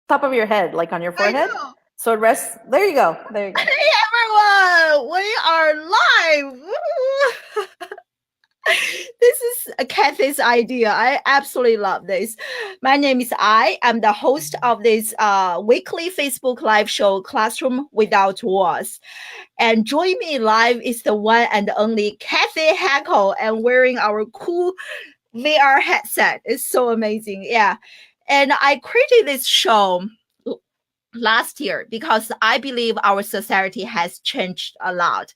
top of your head, like on your I forehead. know. So it rests. There you go. There you go. Hey everyone, we are live. Woo! This is Kathy's idea. I absolutely love this. My name is I'm the host of this weekly Facebook live show, Classroom Without Walls. And join me live is the one and only Kathy Hackle and wearing our cool VR headset. It's so amazing. Yeah. And I created this show last year because I believe our society has changed a lot.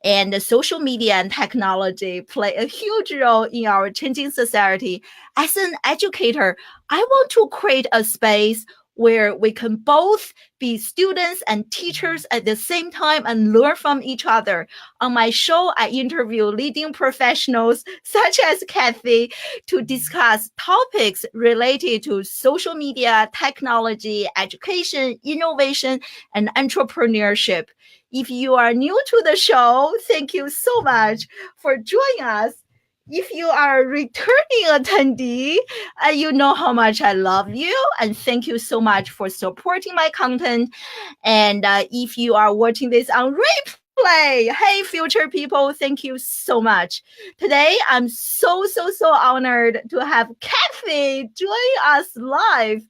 And the social media and technology play a huge role in our changing society. As an educator, I want to create a space where we can both be students and teachers at the same time and learn from each other. On my show, I interview leading professionals such as Kathy to discuss topics related to social media, technology, education, innovation, and entrepreneurship. If you are new to the show, thank you so much for joining us. If you are a returning attendee, you know how much I love you, and thank you so much for supporting my content. And if you are watching this on replay, hey, future people, thank you so much. Today, I'm so honored to have Kathy join us live.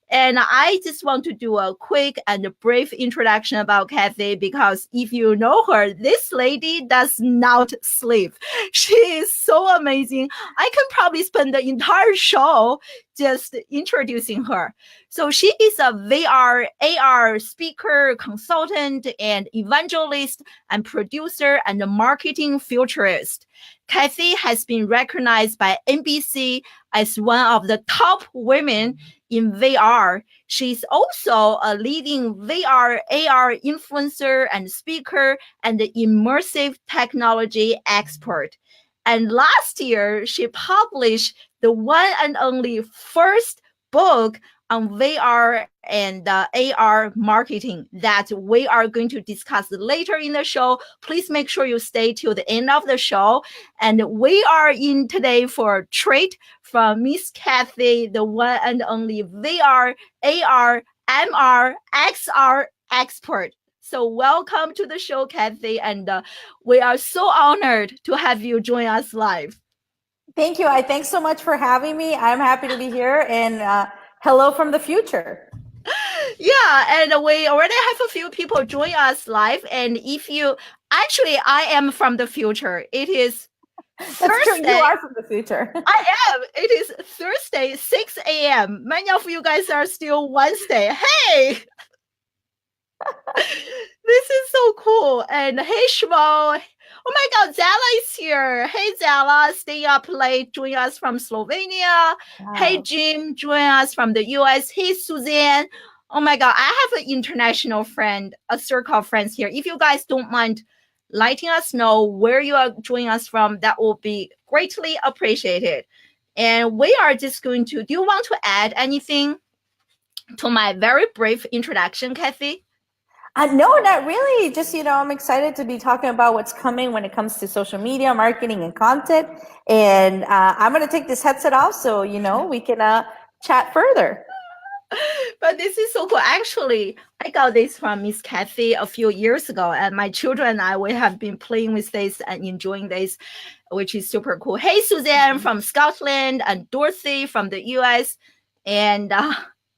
And I just want to do a quick and brief introduction about Kathy because if you know her, this lady does not sleep. She is so amazing. I can probably spend the entire show just introducing her. So she is a VR, AR speaker, consultant, and evangelist, and producer and marketing futurist. Kathy has been recognized by NBC as one of the top women in VR. She's also a leading VR, AR influencer and speaker and immersive technology expert. And last year, she published the one and only first book on VR and AR marketing that we are going to discuss later in the show. Please make sure you stay till the end of the show. And we are in today for a treat from Miss Kathy, the one and only VR, AR, MR, XR expert. So welcome to the show, Kathy, and we are so honored to have you join us live. Thank you. Thanks so much for having me. I'm happy to be here. And hello from the future. Yeah, and we already have a few people join us live. And if you actually, I am from the future. It is That's true. You Thursday. are from the future. I am. It is Thursday, 6 a.m. Many of you guys are still Wednesday. Hey, this is so cool. And hey, Shmo. Oh my God, Zala is here. Hey, Zala, staying up late, join us from Slovenia. Wow. Hey, Jim, join us from the US. Hey, Suzanne. Oh my God, I have an international friend, a circle of friends here. If you guys don't mind letting us know where you are joining us from, that will be greatly appreciated. And we are just going to, do you want to add anything to my very brief introduction, Kathy? No, not really. Just, I'm excited to be talking about what's coming when it comes to social media, marketing, and content. And I'm going to take this headset off so, we can chat further. But this is so cool. Actually, I got this from Miss Kathy a few years ago, and my children and I, we have been playing with this and enjoying this, which is super cool. Hey, Suzanne from Scotland and Dorothy from the US. And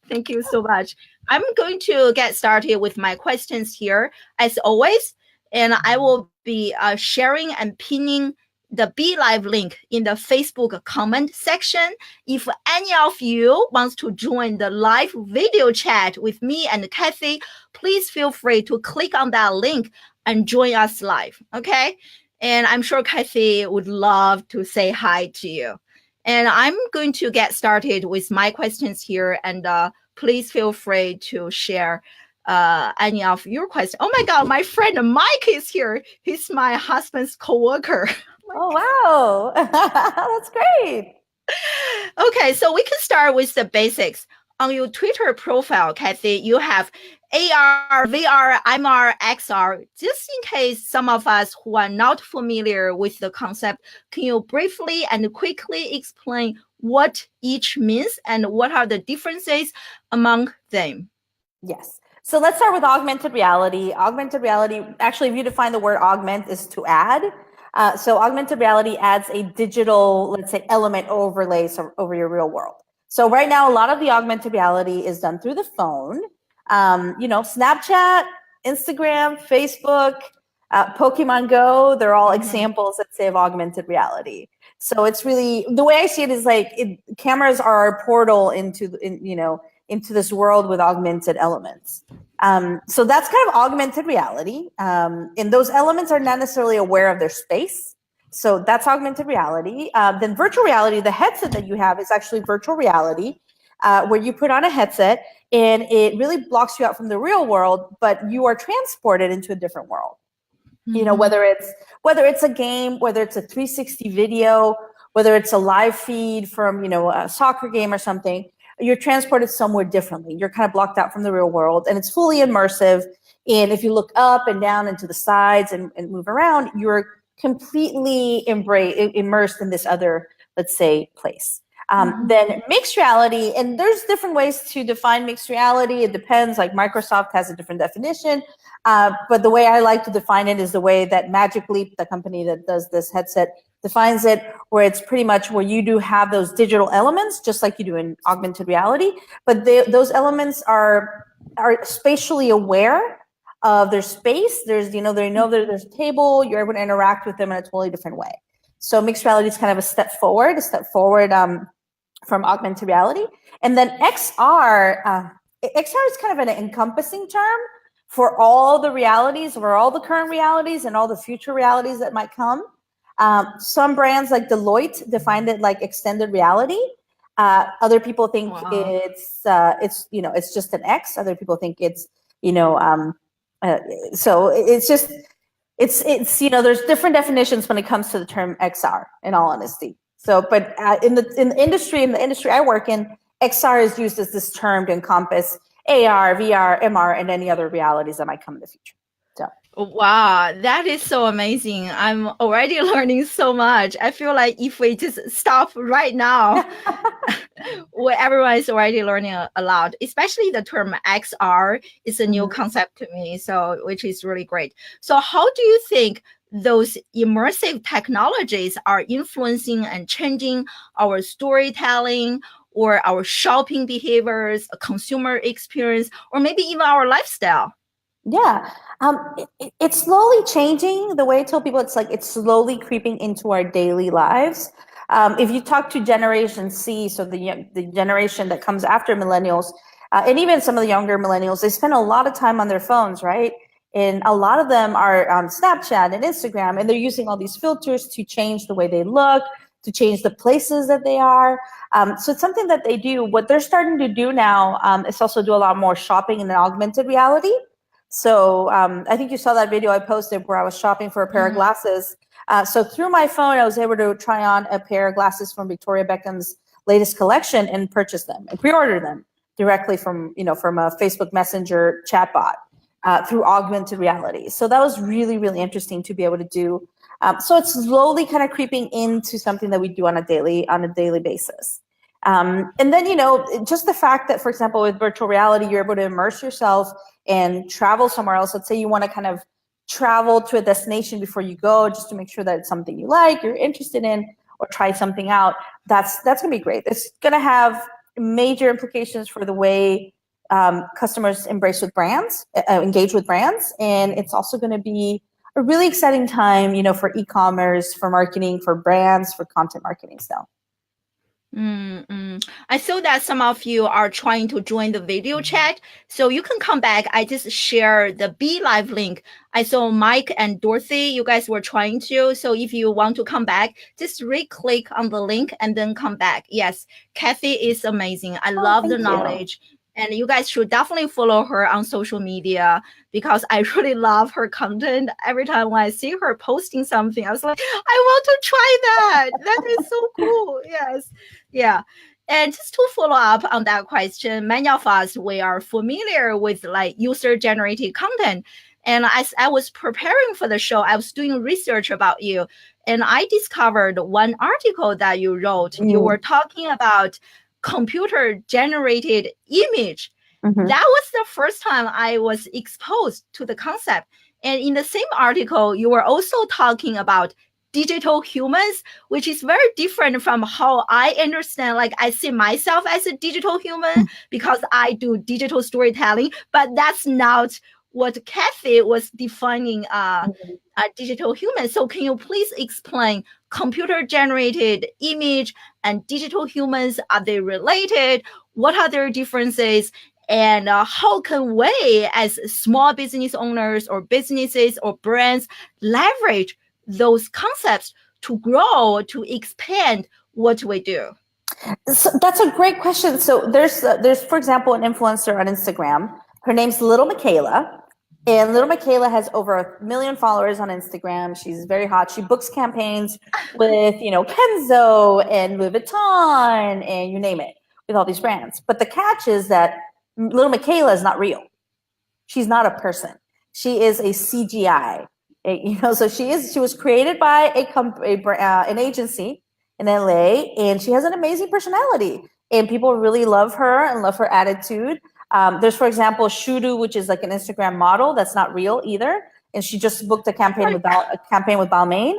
thank you so much. I'm going to get started with my questions here, as always, and I will be sharing and pinning the Be Live link in the Facebook comment section. If any of you wants to join the live video chat with me and Kathy, please feel free to click on that link and join us live, okay? And I'm sure Kathy would love to say hi to you. And I'm going to get started with my questions here, and please feel free to share any of your questions. Oh my God, my friend Mike is here. He's my husband's coworker. Oh, wow. That's great. Okay, so we can start with the basics. On your Twitter profile, Kathy, you have AR, VR, MR, XR. Just in case some of us who are not familiar with the concept, can you briefly and quickly explain what each means and what are the differences among them. Yes. So let's start with augmented reality. Augmented reality, actually, if you define the word augment, is to add. So augmented reality adds a digital, let's say, element overlay over your real world. So right now, a lot of the augmented reality is done through the phone. Snapchat, Instagram, Facebook, Pokemon Go, they're all examples, let's say, of augmented reality. So it's really, the way I see it is like cameras are our portal into this world with augmented elements. So that's kind of augmented reality. And those elements are not necessarily aware of their space. So that's augmented reality. Then virtual reality, the headset that you have is actually virtual reality, where you put on a headset and it really blocks you out from the real world, but you are transported into a different world. Whether it's a game, whether it's a 360 video, whether it's a live feed from, a soccer game or something, you're transported somewhere differently. You're kind of blocked out from the real world, and it's fully immersive. And if you look up and down and to the sides and move around, you're completely immersed in this other, let's say, place. Then mixed reality, and there's different ways to define mixed reality. It depends, like Microsoft has a different definition. But the way I like to define it is the way that Magic Leap, the company that does this headset, defines it, where it's pretty much where you do have those digital elements, just like you do in augmented reality, but those elements are spatially aware of their space. There's, they know there's a table, you're able to interact with them in a totally different way. So mixed reality is kind of a step forward from augmented reality. And then XR is kind of an encompassing term for all the realities, for all the current realities and all the future realities that might come. Some brands like Deloitte defined it like extended reality. Other people think it's just an X. Other people think it's, so it's just, it's there's different definitions when it comes to the term XR, in all honesty. So, but in the industry I work in, XR is used as this term to encompass AR, VR, MR, and any other realities that might come in the future. So. Wow, that is so amazing. I'm already learning so much. I feel like if we just stop right now, everyone is already learning a lot, especially the term XR is a new concept to me, so which is really great. So how do you think those immersive technologies are influencing and changing our storytelling or our shopping behaviors, consumer experience, or maybe even our lifestyle? Yeah, it's slowly changing. The way I tell people, it's slowly creeping into our daily lives. If you talk to Generation C, so the generation that comes after millennials, and even some of the younger millennials, they spend a lot of time on their phones, right? And a lot of them are on Snapchat and Instagram, and they're using all these filters to change the way they look, to change the places that they are. So it's something that they do. What they're starting to do now is also do a lot more shopping in an augmented reality. So I think you saw that video I posted where I was shopping for a pair of glasses. So through my phone, I was able to try on a pair of glasses from Victoria Beckham's latest collection and purchase them and pre-order them directly from a Facebook Messenger chatbot through augmented reality. So that was really, really interesting to be able to do. So it's slowly kind of creeping into something that we do on a daily basis. And then, just the fact that, for example, with virtual reality, you're able to immerse yourself and travel somewhere else. Let's say you want to kind of travel to a destination before you go, just to make sure that it's something you like, you're interested in, or try something out. That's going to be great. It's going to have major implications for the way customers engage with brands, and it's also going to be a really exciting time, for e-commerce, for marketing, for brands, for content marketing. So. I saw that some of you are trying to join the video chat, so you can come back. I just share the Be Live link. I saw Mike and Dorothy, you guys were trying to. So if you want to come back, just click on the link and then come back. Yes, Kathy is amazing. I love the knowledge. And you guys should definitely follow her on social media because I really love her content. Every time when I see her posting something, I was like, I want to try that. That is so cool. Yes. Yeah. And just to follow up on that question, many of us, we are familiar with like user-generated content. And as I was preparing for the show, I was doing research about you, and I discovered one article that you wrote. You were talking about computer generated image. That was the first time I was exposed to the concept. And in the same article, you were also talking about digital humans, which is very different from how I understand. Like, I see myself as a digital human because I do digital storytelling, but that's not what Kathy was defining a digital human. So can you please explain computer generated image and digital humans? Are they related? What are their differences? And how can we as small business owners or businesses or brands leverage those concepts to grow, to expand what we do? So that's a great question. So there's for example, an influencer on Instagram. Her name's Little Michaela, and Little Michaela has over 1 million followers on Instagram. She's very hot. She books campaigns with, Kenzo and Louis Vuitton and you name it, with all these brands. But the catch is that Little Michaela is not real. She's not a person. She is a CGI. So she was created by an agency in LA, and she has an amazing personality, and people really love her and love her attitude. There's, for example, Shudu, which is like an Instagram model that's not real either, and she just booked a campaign with Balmain.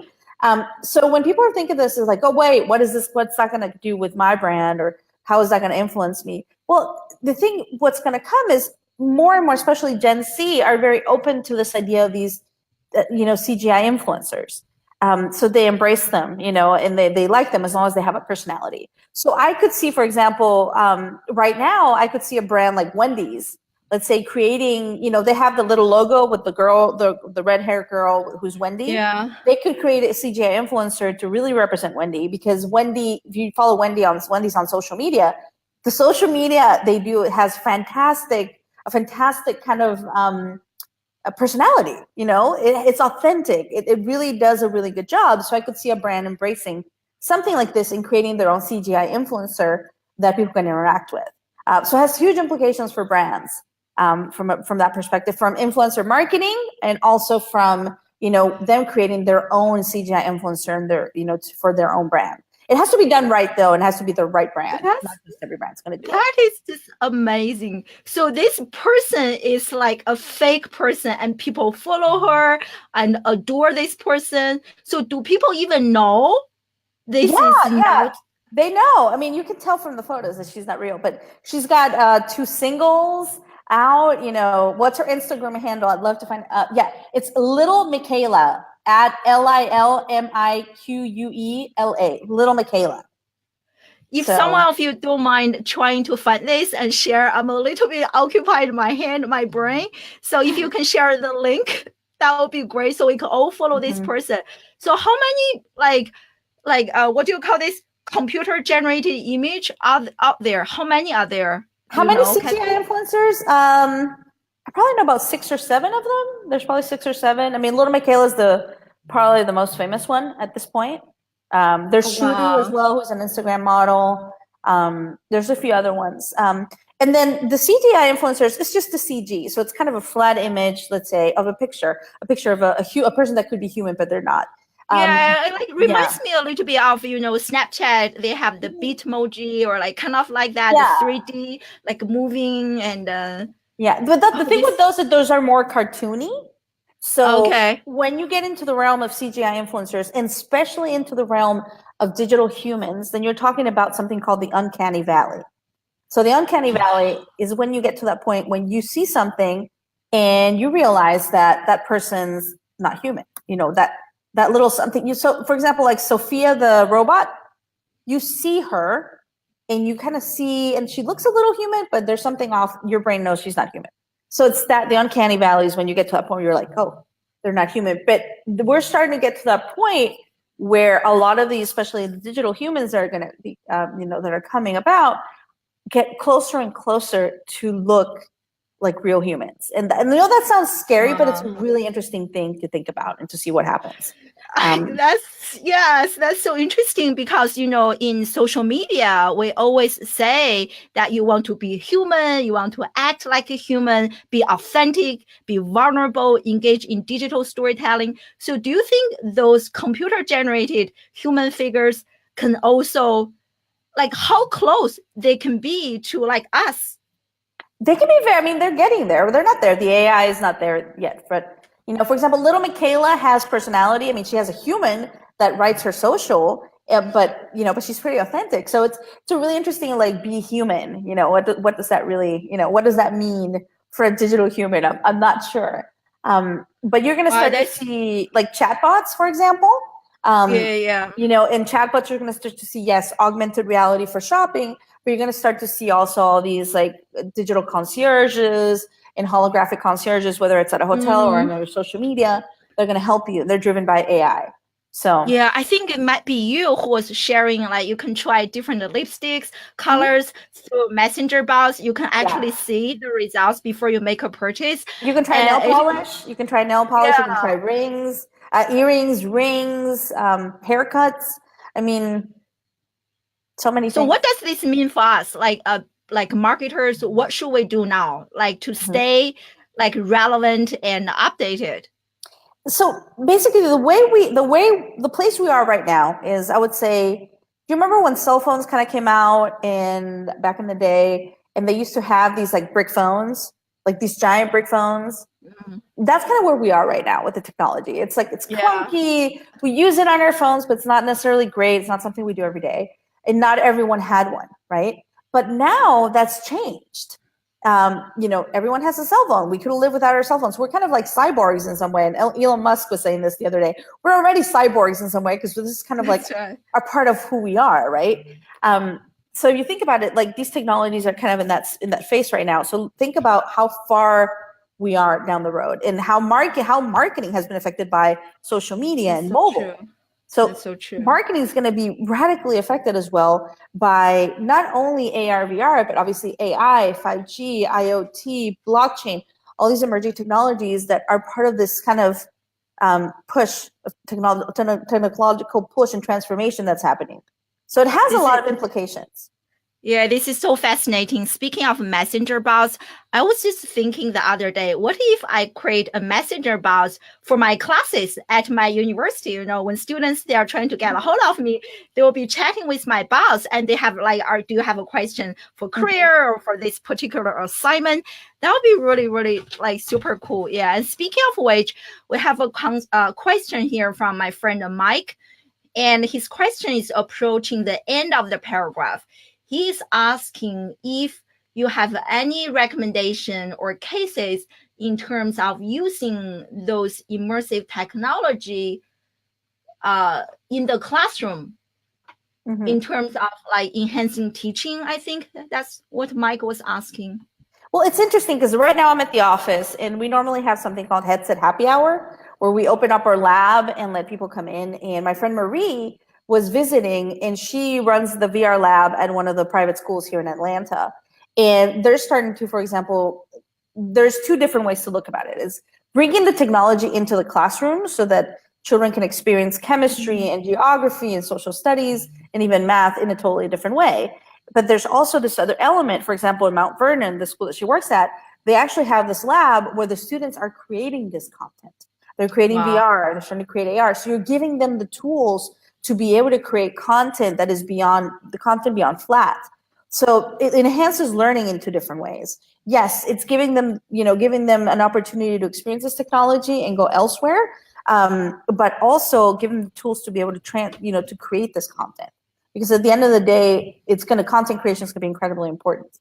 So when people are thinking this, is like, oh wait, what is this? What's that going to do with my brand, or how is that going to influence me? Well, what's going to come is more and more, especially Gen Z, are very open to this idea of these, CGI influencers. So they embrace them, and they like them as long as they have a personality. So I could see, for example, right now, I could see a brand like Wendy's, let's say, creating, they have the little logo with the girl, the red hair girl who's Wendy. Yeah. They could create a CGI influencer to really represent Wendy, because Wendy, if you follow Wendy's on social media, the social media they do has a fantastic kind of a personality. It's authentic. It really does a really good job. So I could see a brand embracing something like this and creating their own CGI influencer that people can interact with. So it has huge implications for brands from that perspective, from influencer marketing, and also from them creating their own CGI influencer and their for their own brand. It has to be done right, though, and it has to be the right brand. Not just every brand's going to do it. That is just amazing. So this person is like a fake person, and people follow her and adore this person. So do people even know this is not? They know. I mean, you can tell from the photos that she's not real, but she's got 2 singles out. What's her Instagram handle? I'd love to find. It's Little Michaela, at LILMIQUELA, Little Michaela. If some of you don't mind trying to find this and share, I'm a little bit occupied, my brain. So if you can share the link, that would be great. So we can all follow this person. So how many what do you call this, computer generated image are out there? How many are there? How many CGI influencers? I probably know about 6 or 7 of them. There's probably 6 or 7. I mean, Little Michaela is probably the most famous one at this point. There's Shudu as well, who's an Instagram model. There's a few other ones. And then the CGI influencers, it's just the CG. So it's kind of a flat image, let's say, of a picture of a person that could be human, but they're not. It reminds me a little bit of, Snapchat. They have the Bitmoji, or like kind of like that, the 3D, like moving and. But the thing with those are more cartoony. So when you get into the realm of CGI influencers, and especially into the realm of digital humans, then you're talking about something called the Uncanny Valley. So the Uncanny Valley is when you get to that point when you see something and you realize that that person's not human. That little something. So for example, like Sophia the robot, you see her and you kind of see, and she looks a little human, but there's something off. Your brain knows she's not human. So it's the Uncanny Valley is when you get to that point where you're like, oh, they're not human. But we're starting to get to that point where a lot of these, especially the digital humans that are going to be, that are coming about, get closer and closer to look like real humans. And that sounds scary, but it's a Wow. really interesting thing to think about and to see what happens. That's so interesting because in social media we always say that you want to be human, you want to act like a human, be authentic, be vulnerable, engage in digital storytelling. So do you think those computer generated human figures can also, like, how close they can be to like us? They can be very, they're getting there. They're not there. The AI is not there yet. But, for example, little Michaela has personality. She has a human that writes her social, but she's pretty authentic. So it's a really interesting, like, be human. What does that really, what does that mean for a digital human? I'm not sure. But you're going to start to see, like, chatbots, for example. Yeah. In chatbots, you're going to start to see, yes, augmented reality for shopping, but you're going to start to see also all these like digital concierges and holographic concierges, whether it's at a hotel or on your social media. They're going to help you. They're driven by AI. So yeah, I think it might be you who was sharing, like, you can try different lipsticks, colors through messenger bots. You can actually see the results before you make a purchase. You can try nail polish. You can try nail polish. You can try rings, earrings, rings, haircuts. So many things. So what does this mean for us? Like marketers, what should we do now? Like to stay like relevant and updated? So basically the place we are right now is, I would say, do you remember when cell phones kind of came out and back in the day, and they used to have these like brick phones, like these giant brick phones? That's kind of where we are right now with the technology. It's like, it's clunky. We use it on our phones, but it's not necessarily great. It's not something we do every day. And not everyone had one, right? But now that's changed. Everyone has a cell phone. We could live without our cell phones. We're kind of like cyborgs in some way. And Elon Musk was saying this the other day. We're already cyborgs in some way because this is kind of like a part of who we are, right? So if you think about it, like, these technologies are kind of in that phase right now. So think about how far we are down the road and how marketing has been affected by social media and mobile. So marketing is going to be radically affected as well by not only AR, VR, but obviously AI, 5G, IoT, blockchain, all these emerging technologies that are part of this kind of push, technological push and transformation that's happening. So it has a lot of implications. Yeah, this is so fascinating. Speaking of messenger bots, I was just thinking the other day, what if I create a messenger bot for my classes at my university? When students, they are trying to get a hold of me, they will be chatting with my boss and they have like, do you have a question for career or for this particular assignment? That would be really, really like super cool. Yeah. And speaking of which, we have a question here from my friend Mike. And his question is approaching the end of the paragraph. He's asking if you have any recommendation or cases in terms of using those immersive technology in the classroom, in terms of like enhancing teaching. I think that's what Mike was asking. Well, it's interesting because right now I'm at the office and we normally have something called Headset Happy Hour, where we open up our lab and let people come in. And my friend Marie was visiting, and she runs the VR lab at one of the private schools here in Atlanta. And they're starting to, for example, there's two different ways to look about it. Is bringing the technology into the classroom so that children can experience chemistry and geography and social studies and even math in a totally different way. But there's also this other element. For example, in Mount Vernon, the school that she works at, they actually have this lab where the students are creating this content. They're creating VR, they're trying to create AR. So you're giving them the tools to be able to create content that is beyond flat. So it enhances learning in two different ways. Yes, it's giving them an opportunity to experience this technology and go elsewhere, but also giving them the tools to be able to to create this content. Because at the end of the day, content creation is going to be incredibly important.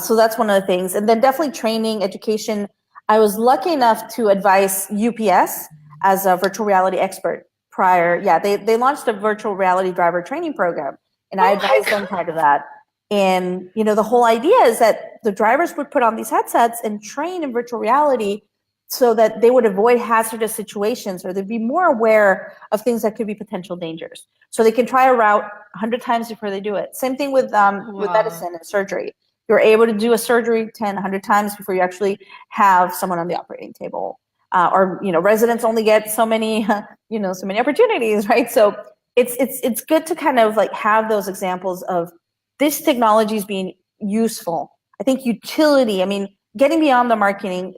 So that's one of the things. And then definitely training, education. I was lucky enough to advise UPS as a virtual reality expert prior. Yeah, they launched a virtual reality driver training program, and I advised them prior to that. And the whole idea is that the drivers would put on these headsets and train in virtual reality so that they would avoid hazardous situations, or they'd be more aware of things that could be potential dangers. So they can try a route 100 times before they do it. Same thing with medicine and surgery. You're able to do a surgery 10, 100 times before you actually have someone on the operating table. Or residents only get so many so many opportunities, right? So it's good to kind of like have those examples of this technology is being useful. I think utility, I mean, getting beyond the marketing,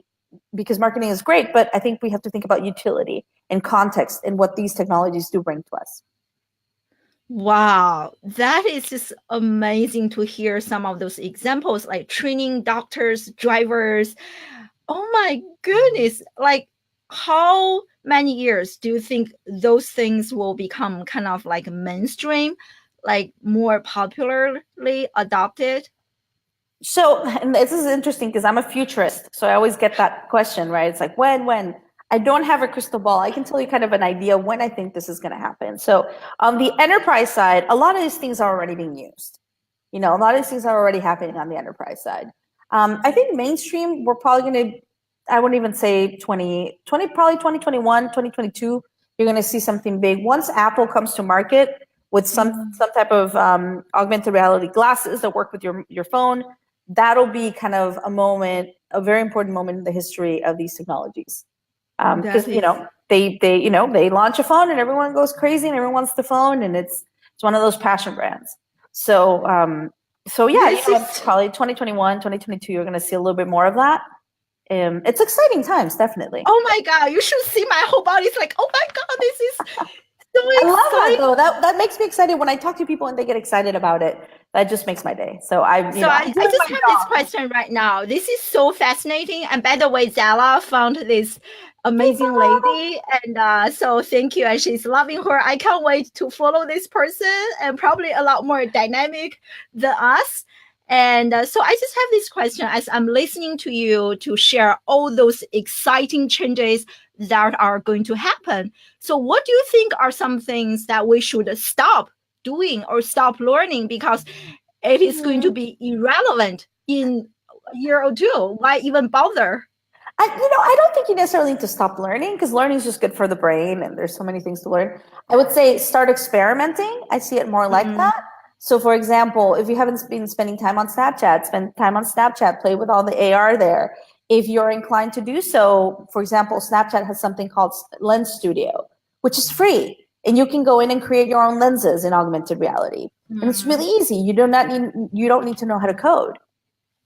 because marketing is great, but I think we have to think about utility and context and what these technologies do bring to us. Wow, that is just amazing to hear some of those examples, like training doctors, drivers. Oh my goodness. Like, how many years do you think those things will become kind of like mainstream, like more popularly adopted? So, and this is interesting because I'm a futurist. So I always get that question, right? It's like, when? I don't have a crystal ball. I can tell you kind of an idea when I think this is going to happen. So on the enterprise side, a lot of these things are already being used. A lot of these things are already happening on the enterprise side. I think mainstream, we're probably going to, I wouldn't even say 2020, probably 2021, 2022, you're going to see something big. Once Apple comes to market with some type of augmented reality glasses that work with your phone, that'll be kind of a very important moment in the history of these technologies. Because they launch a phone and everyone goes crazy and everyone wants the phone, and it's one of those passion brands. So yeah, it's probably 2021, 2022. You're going to see a little bit more of that. It's exciting times, definitely. Oh my God, you should see my whole body. It's like, oh my God, this is so exciting. I love that though. That makes me excited when I talk to people and they get excited about it. That just makes my day. So I just have this question right now. This is so fascinating. And by the way, Zala found this amazing lady, and so thank you. And she's loving her. I can't wait to follow this person, and probably a lot more dynamic than us. And so I just have this question as I'm listening to you to share all those exciting changes that are going to happen. So what do you think are some things that we should stop doing or stop learning because it is going to be irrelevant in a year or two? Why even bother? I don't think you necessarily need to stop learning, because learning is just good for the brain and there's so many things to learn. I would say start experimenting. I see it more like that. So for example, if you haven't been spending time on Snapchat, spend time on Snapchat, play with all the AR there. If you're inclined to do so, for example, Snapchat has something called Lens Studio, which is free. And you can go in and create your own lenses in augmented reality. And it's really easy. You don't need to know how to code.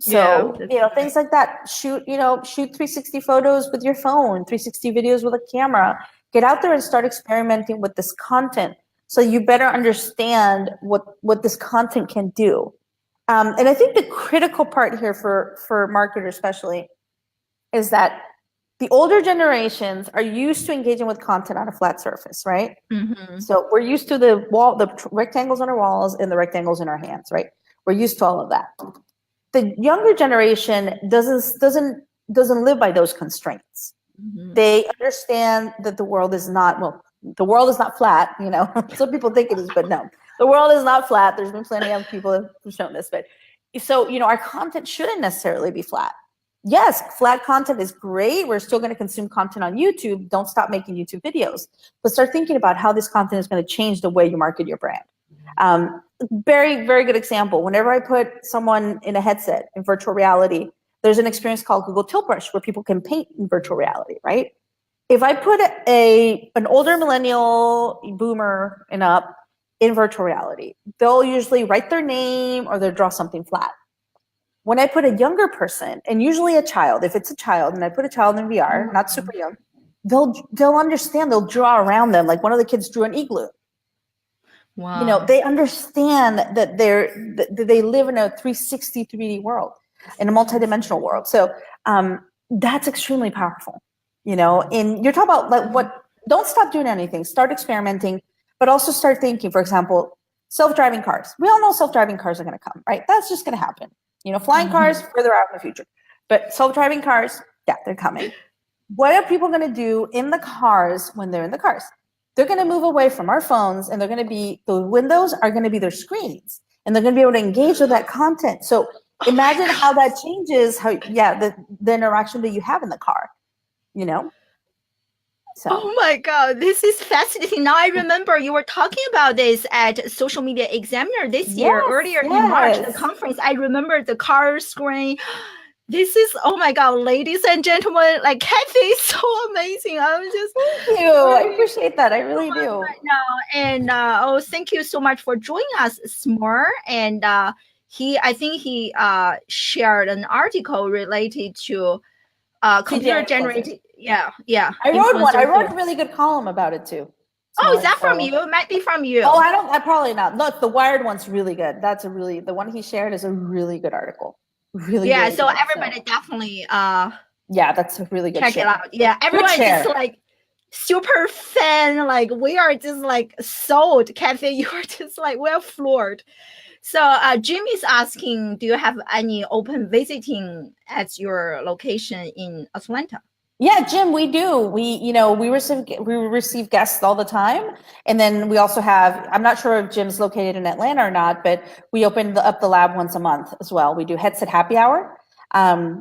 So, things like that. Shoot 360 photos with your phone, 360 videos with a camera. Get out there and start experimenting with this content so you better understand what this content can do. And I think the critical part here for marketers especially is that the older generations are used to engaging with content on a flat surface, right? So we're used to the rectangles on our walls and the rectangles in our hands, right? We're used to all of that. The younger generation doesn't live by those constraints. They understand that the world is not flat. Some people think it is, but no, the world is not flat. There's been plenty of people who've shown this, but so our content shouldn't necessarily be flat. Yes, flat content is great. We're still going to consume content on YouTube. Don't stop making YouTube videos, but start thinking about how this content is going to change the way you market your brand. Very, very good example. Whenever I put someone in a headset in virtual reality, there's an experience called Google Tilt Brush where people can paint in virtual reality, right? If I put an older millennial boomer and up in virtual reality, they'll usually write their name or they'll draw something flat. When I put a younger person, and usually a child, if it's a child, and I put a child in VR, not super young, they'll understand. They'll draw around them. Like one of the kids drew an igloo. Wow. They understand that they live in a 360 3D world, in a multidimensional world. So that's extremely powerful. And you're talking about don't stop doing anything. Start experimenting, but also start thinking. For example, self-driving cars. We all know self-driving cars are going to come, right? That's just going to happen. Flying cars further out in the future, but self-driving cars, yeah, they're coming. What are people going to do in the cars when they're in the cars? They're going to move away from our phones, and the windows are going to be their screens, and they're going to be able to engage with that content. So imagine how that changes the interaction that you have in the car, So. Oh my God, this is fascinating. Now I remember you were talking about this at Social Media Examiner this year, Yes, earlier in March, the yes. conference. I remember the car screen. This is, oh my God, ladies and gentlemen, like Kathy is so amazing. I'm just Thank you. I really appreciate that. I really do. right now. And oh, thank you so much for joining us, Smor. And I think he shared an article related to computer CGI influencers. generated, yeah, I wrote one. I influencer wrote field. a really good column about it too. Oh, is More that from so. you? It might be from you. Oh, I probably not. Look, the Wired one's really good. The one he shared is a really good article. Really, Yeah, really so good. everybody definitely Yeah, that's a really good check it share. out. Yeah, Good everyone is just share. like super fan. Like we are just like sold. Kathy, you are just like we're floored. So Jim is asking, do you have any open visiting at your location in Atlanta? Yeah, Jim, we do. We receive guests all the time, and then we also have. I'm not sure if Jim's located in Atlanta or not, but we open up the lab once a month as well. We do headset happy hour,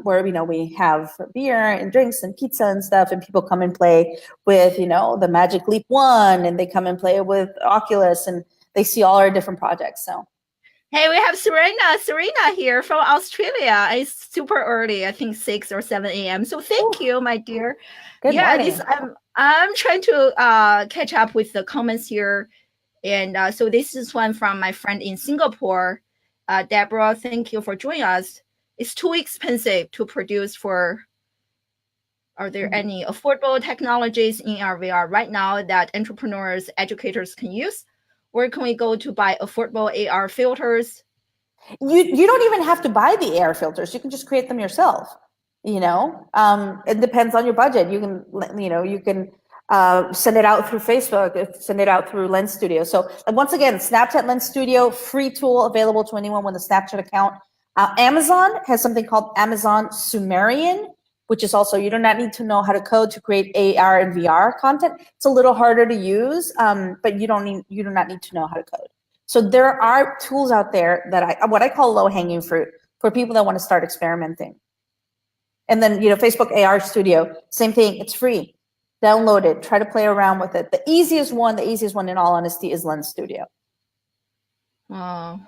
where we have beer and drinks and pizza and stuff, and people come and play with the Magic Leap One, and they come and play with Oculus, and they see all our different projects. So. Hey, we have Serena here from Australia. It's super early, I think 6 or 7 a.m. So thank you, my dear. Good morning. I'm trying to catch up with the comments here. And so this is one from my friend in Singapore. Deborah, thank you for joining us. It's too expensive to produce for. Are there any affordable technologies in AR VR right now that entrepreneurs, educators can use? Where can we go to buy affordable AR filters? You don't even have to buy the AR filters. You can just create them yourself. It depends on your budget. You can send it out through Facebook, send it out through Lens Studio. So once again, Snapchat Lens Studio, free tool available to anyone with a Snapchat account. Amazon has something called Amazon Sumerian, which is also, you do not need to know how to code to create AR and VR content. It's a little harder to use, but you do not need to know how to code. So there are tools out there that what I call low hanging fruit for people that want to start experimenting. And then, Facebook AR Studio, same thing. It's free. Download it. Try to play around with it. The easiest one in all honesty is Lens Studio. Wow.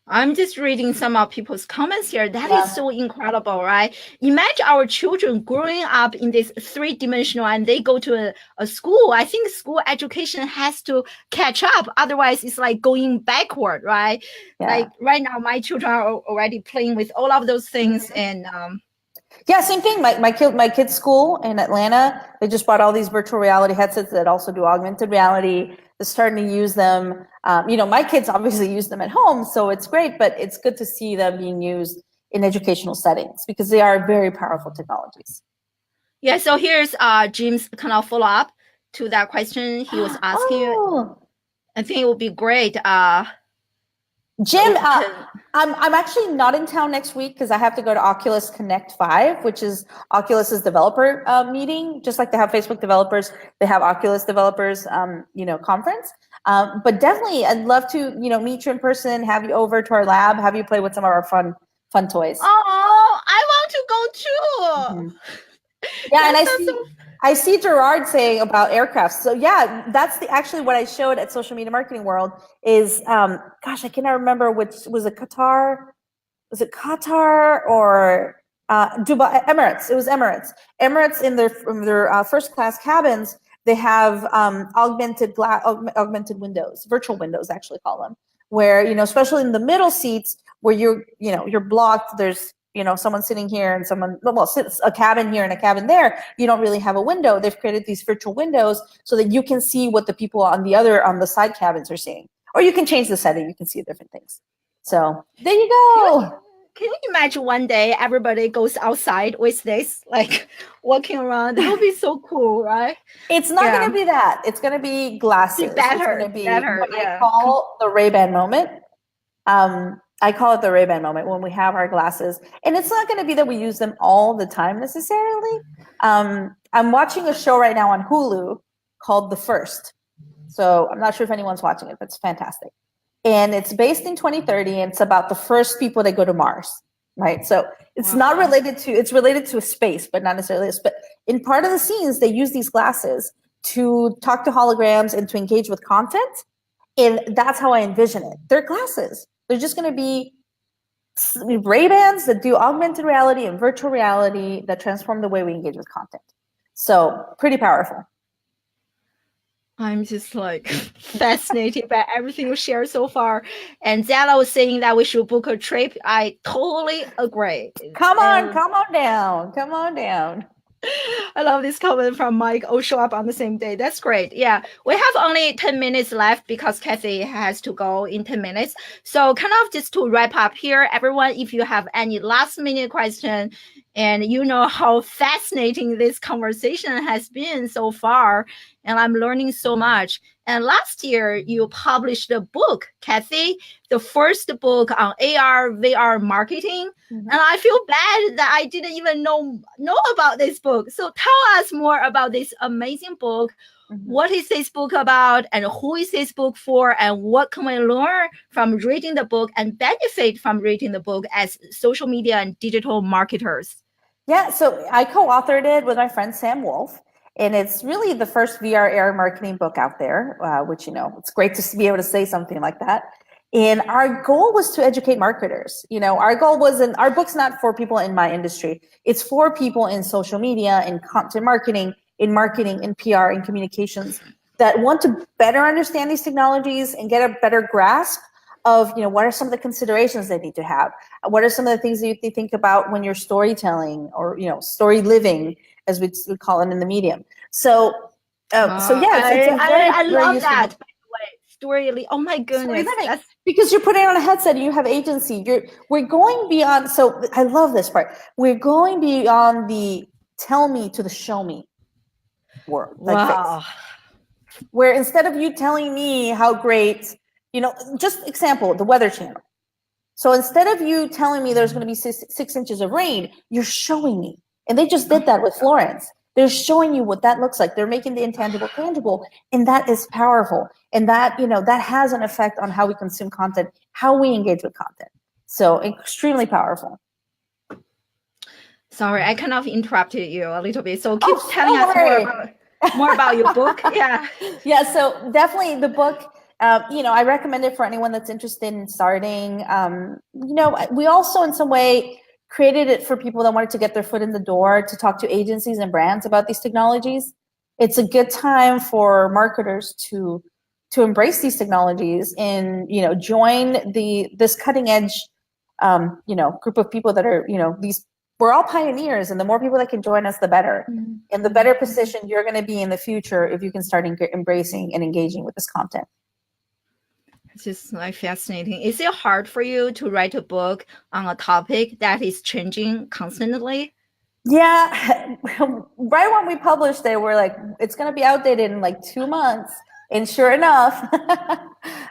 I'm just reading some of people's comments here. That is so incredible, right? Imagine our children growing up in this three-dimensional and they go to a school. I think school education has to catch up. Otherwise, it's like going backward, right? Yeah. Like right now, my children are already playing with all of those things. And yeah, same thing. My kids' school in Atlanta, they just bought all these virtual reality headsets that also do augmented reality. They're starting to use them. My kids obviously use them at home, so it's great, but it's good to see them being used in educational settings because they are very powerful technologies. Yeah, so here's Jim's kind of follow-up to that question he was asking. I think it would be great. Jim, I'm actually not in town next week because I have to go to Oculus Connect 5, which is Oculus's developer meeting. Just like they have Facebook developers, they have Oculus developers, conference. But definitely, I'd love to, meet you in person, have you over to our lab, have you play with some of our fun toys. Oh, I want to go too. Mm-hmm. Yeah, and I see Gerard saying about aircraft. So yeah, that's actually what I showed at Social Media Marketing World is, gosh, I cannot remember which was it Qatar? Was it Qatar or Dubai? Emirates. It was Emirates. Emirates in their first class cabins, they have augmented windows, virtual windows actually call them, where especially in the middle seats where you're blocked. There's someone sitting here and sits a cabin here and a cabin there. You don't really have a window. They've created these virtual windows so that you can see what the people on the side cabins are seeing, or you can change the setting. You can see different things. So there you go. Can you imagine one day everybody goes outside with this, like walking around? That would be so cool, right? It's not going to be that. It's going to be glasses. Better, it's going to be better, what I call the Ray-Ban moment. I call it the Ray-Ban moment when we have our glasses. And it's not going to be that we use them all the time necessarily. I'm watching a show right now on Hulu called The First. So I'm not sure if anyone's watching it, but it's fantastic. And it's based in 2030, and it's about the first people that go to Mars, right? So it's not related to, it's related to space, but not necessarily. But in part of the scenes, they use these glasses to talk to holograms and to engage with content. And that's how I envision it. They're glasses. They're just going to be Ray-Bans that do augmented reality and virtual reality that transform the way we engage with content. So pretty powerful. I'm just like fascinated by everything you shared so far. And Zella was saying that we should book a trip. I totally agree. Come on down. I love this comment from Mike. Oh, show up on the same day. That's great. Yeah. We have only 10 minutes left because Kathy has to go in 10 minutes. So kind of just to wrap up here, everyone, if you have any last minute question and you know how fascinating this conversation has been so far, and I'm learning so much. And last year you published a book, Kathy, the first book on AR, VR marketing. Mm-hmm. And I feel bad that I didn't even know about this book. So tell us more about this amazing book. Mm-hmm. What is this book about and who is this book for and what can we learn from reading the book and benefit from reading the book as social media and digital marketers? Yeah, so I co-authored it with my friend Sam Wolf. And it's really the first VR AR marketing book out there, which, it's great to be able to say something like that. And our goal was to educate marketers. Our goal wasn't, our book's not for people in my industry. It's for people in social media, in content marketing, in PR, in communications that want to better understand these technologies and get a better grasp of, what are some of the considerations they need to have? What are some of the things that you think about when you're storytelling or, story living, as we call it in the medium. So yeah, I love that. By the way, story. Oh my goodness! Because you're putting on a headset and you have agency. We're going beyond. So I love this part. We're going beyond the tell me to the show me world. Wow. Where instead of you telling me how great, just example, the Weather Channel. So instead of you telling me there's going to be 6 inches of rain, you're showing me. And they just did that with Florence. They're showing you what that looks like. They're making the intangible tangible, and that is powerful. And that, that has an effect on how we consume content, how we engage with content. So extremely powerful. Sorry, I kind of interrupted you a little bit. So keep telling us more about your book. Yeah. Yeah. So definitely the book. I recommend it for anyone that's interested in starting. We also in some way created it for people that wanted to get their foot in the door to talk to agencies and brands about these technologies. It's a good time for marketers to embrace these technologies and, join this cutting edge, group of people that are, we're all pioneers, and the more people that can join us, the better. Mm-hmm. And the better position you're going to be in the future if you can start embracing and engaging with this content. It's just like fascinating. Is it hard for you to write a book on a topic that is changing constantly? Yeah. Right when we published it, we're like, it's going to be outdated in like 2 months. And sure enough,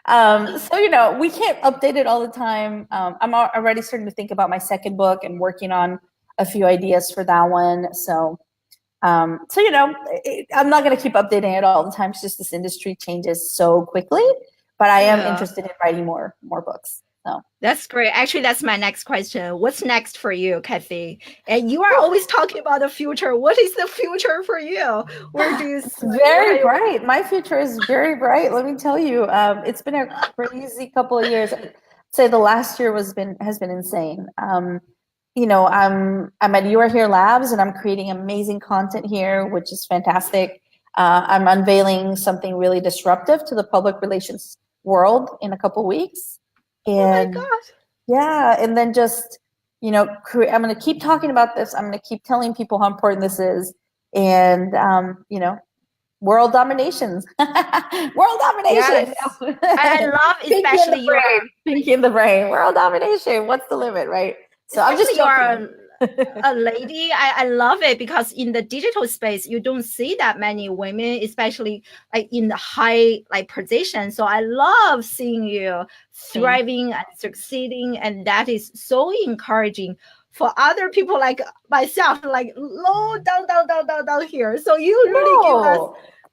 so, we can't update it all the time. I'm already starting to think about my second book and working on a few ideas for that one. So, I'm not going to keep updating it all the time. It's just this industry changes so quickly. But I am interested in writing more books. So that's great. Actually, that's my next question. What's next for you, Kathy? And you are always talking about the future. What is the future for you? Where do you see? Very bright. My future is very bright. Let me tell you, it's been a crazy couple of years. I'd say the last year has been insane. I'm at You Are Here Labs, and I'm creating amazing content here, which is fantastic. I'm unveiling something really disruptive to the public relations world in a couple weeks. And oh my gosh. Yeah, and then just, I'm going to keep talking about this. I'm going to keep telling people how important this is. And, world dominations. World domination. Yes. I love especially your Pinky in the brain. World domination. What's the limit, right? So I'm just a lady. I love it because in the digital space, you don't see that many women, especially like in the high position. So I love seeing you thriving and succeeding, and that is so encouraging for other people like myself, like low down here. So you really give us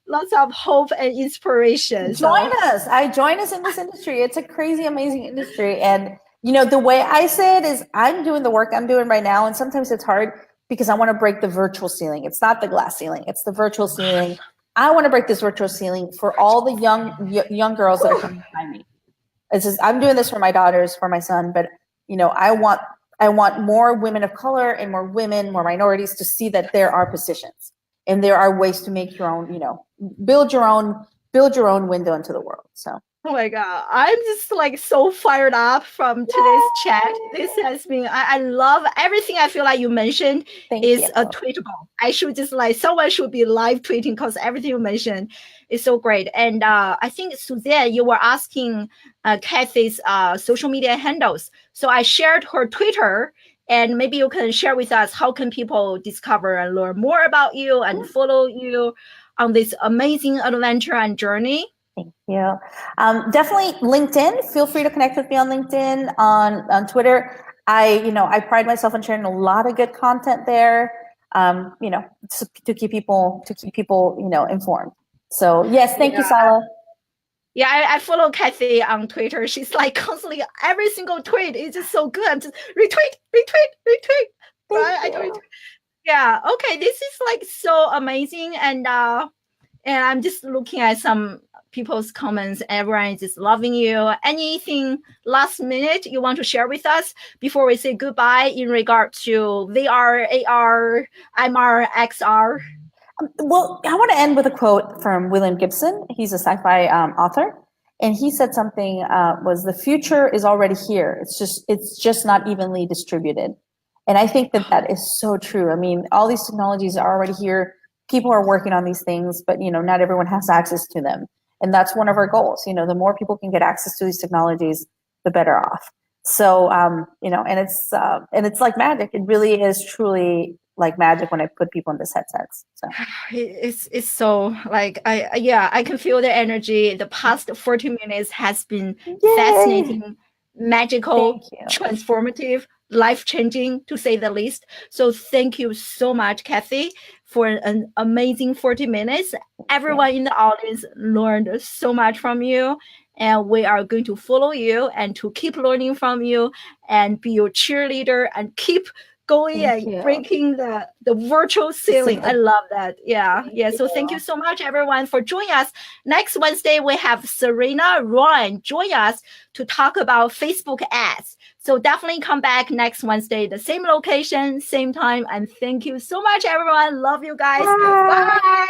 lots of hope and inspiration. Join us. Join us in this industry. It's a crazy, amazing industry. And the way I say it is I'm doing the work I'm doing right now. And sometimes it's hard because I want to break the virtual ceiling. It's not the glass ceiling. It's the virtual ceiling. I want to break this virtual ceiling for all the young girls that are coming behind me. I'm doing this for my daughters, for my son, but I want more women of color and more women, more minorities to see that there are positions and there are ways to make your own, build your own window into the world. So. Oh my God. I'm just like so fired up from today's chat. This has been, I love everything I feel like you mentioned is tweetable. I should just like, someone should be live tweeting because everything you mentioned is so great. And I think, Suzanne, you were asking Kathy's social media handles. So I shared her Twitter, and maybe you can share with us how can people discover and learn more about you and follow you on this amazing adventure and journey. Thank you. Definitely LinkedIn. Feel free to connect with me on LinkedIn, on Twitter. I pride myself on sharing a lot of good content there. To keep people informed. So yes, thank you, Sala. Yeah, I follow Kathy on Twitter. She's like constantly every single tweet is just so good. I'm just retweet. Right? I tweet. Yeah. Okay. This is like so amazing, and I'm just looking at some people's comments. Everyone is just loving you. Anything last minute you want to share with us before we say goodbye in regard to VR, AR, MR, XR? Well, I want to end with a quote from William Gibson. He's a sci-fi author, and he said something was the future is already here. It's just not evenly distributed, and I think that is so true. I mean, all these technologies are already here. People are working on these things, but not everyone has access to them, and that's one of our goals. The more people can get access to these technologies, the better off. So, and it's like magic. It really is truly like magic when I put people in these headsets. So it's so like I can feel the energy. The past 40 minutes has been fascinating, magical, transformative, life-changing to say the least. So thank you so much, Kathy, for an amazing 40 minutes. Everyone in the audience learned so much from you, and we are going to follow you and to keep learning from you and be your cheerleader and keep going and breaking the virtual ceiling. I love that. Yeah. So thank you so much, everyone, for joining us. Next Wednesday, we have Serena Rowan join us to talk about Facebook ads. So definitely come back next Wednesday, the same location, same time. And thank you so much, everyone. Love you guys. Bye.